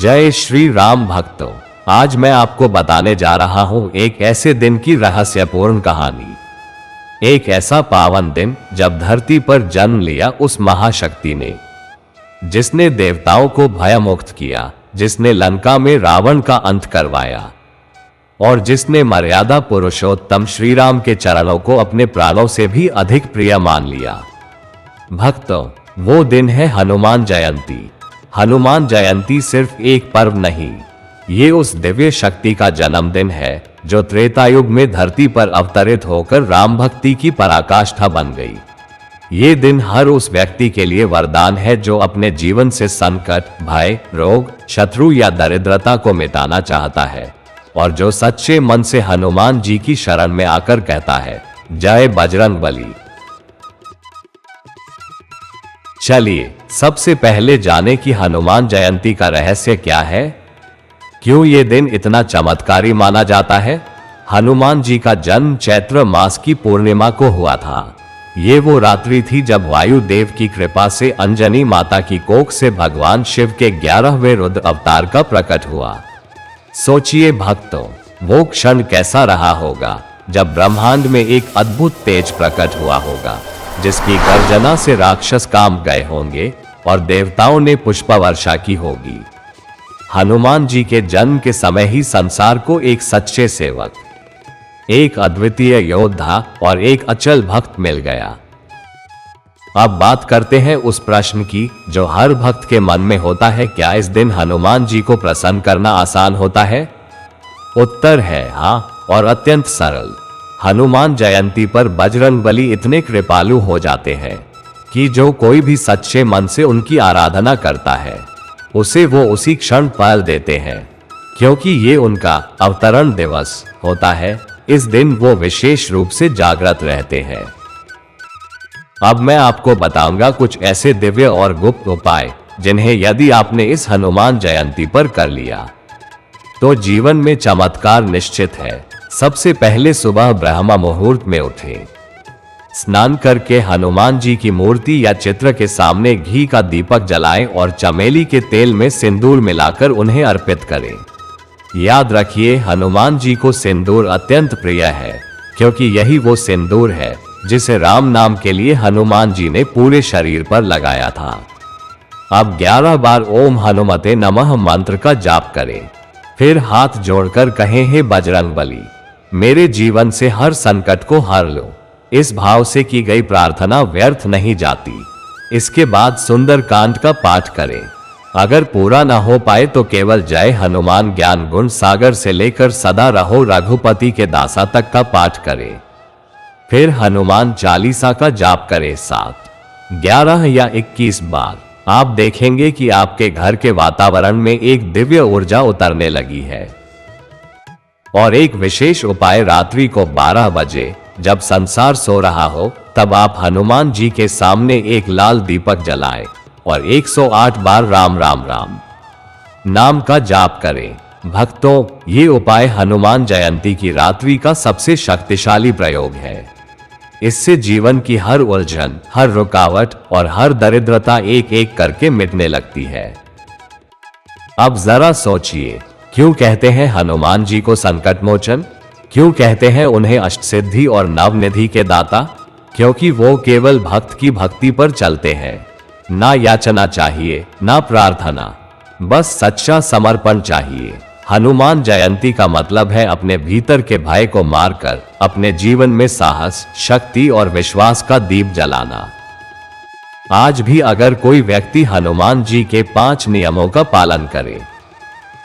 जय श्री राम भक्तों, आज मैं आपको बताने जा रहा हूं एक ऐसे दिन की रहस्यपूर्ण कहानी। एक ऐसा पावन दिन जब धरती पर जन्म लिया उस महाशक्ति ने, जिसने देवताओं को भयमुक्त किया, जिसने लंका में रावण का अंत करवाया और जिसने मर्यादा पुरुषोत्तम श्री राम के चरणों को अपने प्राणों से भी अधिक प्रिय मान लिया। भक्तों, वो दिन है हनुमान जयंती। हनुमान जयंती सिर्फ एक पर्व नहीं, ये उस दिव्य शक्ति का जन्मदिन है जो त्रेता युग में धरती पर अवतरित होकर राम भक्ति की पराकाष्ठा बन गई। ये दिन हर उस व्यक्ति के लिए वरदान है जो अपने जीवन से संकट, भय, रोग, शत्रु या दरिद्रता को मिटाना चाहता है और जो सच्चे मन से हनुमान जी की शरण में आकर कहता है, जय बजरंगबली। चलिए सबसे पहले जाने कि हनुमान जयंती का रहस्य क्या है, क्यों ये दिन इतना चमत्कारी माना जाता है। हनुमान जी का जन्म चैत्र मास की पूर्णिमा को हुआ था। ये वो रात्रि थी जब वायुदेव की कृपा से अंजनी माता की कोख से भगवान शिव के 11वें रुद्र अवतार का प्रकट हुआ। सोचिए भक्तों, वो क्षण कैसा रहा होगा जब ब्रह्मांड में एक अद्भुत तेज प्रकट हुआ होगा, जिसकी गर्जना से राक्षस काम गए होंगे और देवताओं ने पुष्प वर्षा की होगी। हनुमान जी के जन्म के समय ही संसार को एक सच्चे सेवक, एक अद्वितीय योद्धा और एक अचल भक्त मिल गया। अब बात करते हैं उस प्रश्न की जो हर भक्त के मन में होता है, क्या इस दिन हनुमान जी को प्रसन्न करना आसान होता है? उत्तर है हाँ, और अत्यंत सरल। हनुमान जयंती पर बजरंगबली इतने कृपालु हो जाते हैं कि जो कोई भी सच्चे मन से उनकी आराधना करता है, उसे वो उसी क्षण पाल देते हैं, क्योंकि ये उनका अवतरण दिवस होता है। इस दिन वो विशेष रूप से जागृत रहते हैं। अब मैं आपको बताऊंगा कुछ ऐसे दिव्य और गुप्त उपाय जिन्हें यदि आपने इस हनुमान जयंती पर कर लिया तो जीवन में चमत्कार निश्चित है। सबसे पहले सुबह ब्रह्म मुहूर्त में उठें, स्नान करके हनुमान जी की मूर्ति या चित्र के सामने घी का दीपक जलाएं और चमेली के तेल में सिंदूर मिलाकर उन्हें अर्पित करें। याद रखिए, हनुमान जी को सिंदूर अत्यंत प्रिय है, क्योंकि यही वो सिंदूर है जिसे राम नाम के लिए हनुमान जी ने पूरे शरीर पर लगाया था। अब 11 बार ओम हनुमते नमः मंत्र का जाप करें, फिर हाथ जोड़कर कहें, हे बजरंगबली, मेरे जीवन से हर संकट को हर लो। इस भाव से की गई प्रार्थना व्यर्थ नहीं जाती। इसके बाद सुंदर कांड का पाठ करें। अगर पूरा ना हो पाए तो केवल जय हनुमान ज्ञान गुण सागर से लेकर सदा रहो रघुपति के दासा तक का पाठ करें। फिर हनुमान चालीसा का जाप करें 7, 11 या 21 बार। आप देखेंगे कि आपके घर के वातावरण में एक दिव्य ऊर्जा उतरने लगी है। और एक विशेष उपाय, रात्रि को 12 बजे जब संसार सो रहा हो, तब आप हनुमान जी के सामने एक लाल दीपक जलाएं और 108 बार राम राम राम नाम का जाप करें। भक्तों, ये उपाय हनुमान जयंती की रात्रि का सबसे शक्तिशाली प्रयोग है। इससे जीवन की हर उलझन, हर रुकावट और हर दरिद्रता एक एक करके मिटने लगती है। अब जरा सोचिए, क्यों कहते हैं हनुमान जी को संकट मोचन? क्यों कहते हैं उन्हें अष्टसिद्धि और नवनिधि के दाता? क्योंकि वो केवल भक्त की भक्ति पर चलते हैं। ना याचना चाहिए, ना प्रार्थना, बस सच्चा समर्पण चाहिए। हनुमान जयंती का मतलब है अपने भीतर के भय को मारकर अपने जीवन में साहस, शक्ति और विश्वास का दीप जलाना। आज भी अगर कोई व्यक्ति हनुमान जी के 5 नियमों का पालन करे,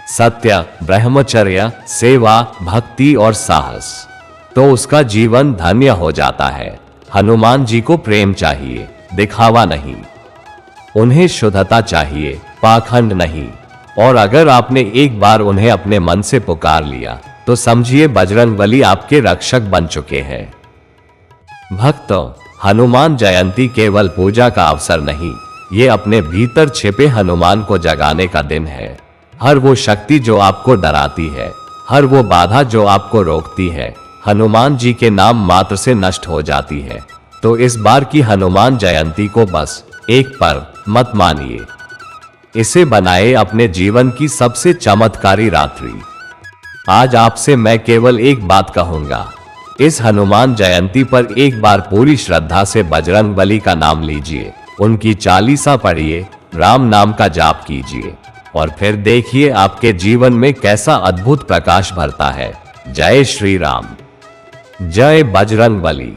सत्य, ब्रह्मचर्य, सेवा, भक्ति और साहस, तो उसका जीवन धन्य हो जाता है। हनुमान जी को प्रेम चाहिए, दिखावा नहीं। उन्हें शुद्धता चाहिए, पाखंड नहीं। और अगर आपने एक बार उन्हें अपने मन से पुकार लिया तो समझिए बजरंगबली आपके रक्षक बन चुके हैं। भक्तों, हनुमान जयंती केवल पूजा का अवसर नहीं, ये अपने भीतर छिपे हनुमान को जगाने का दिन है। हर वो शक्ति जो आपको डराती है, हर वो बाधा जो आपको रोकती है, हनुमान जी के नाम मात्र से नष्ट हो जाती है। तो इस बार की हनुमान जयंती को बस एक पर्व मत मानिए, इसे बनाए अपने जीवन की सबसे चमत्कारी रात्रि। आज आपसे मैं केवल एक बात कहूंगा, इस हनुमान जयंती पर एक बार पूरी श्रद्धा से बजरंग बली का नाम लीजिए, उनकी चालीसा पढ़िए, राम नाम का जाप कीजिए और फिर देखिए आपके जीवन में कैसा अद्भुत प्रकाश भरता है। जय श्री राम, जय बजरंग बली।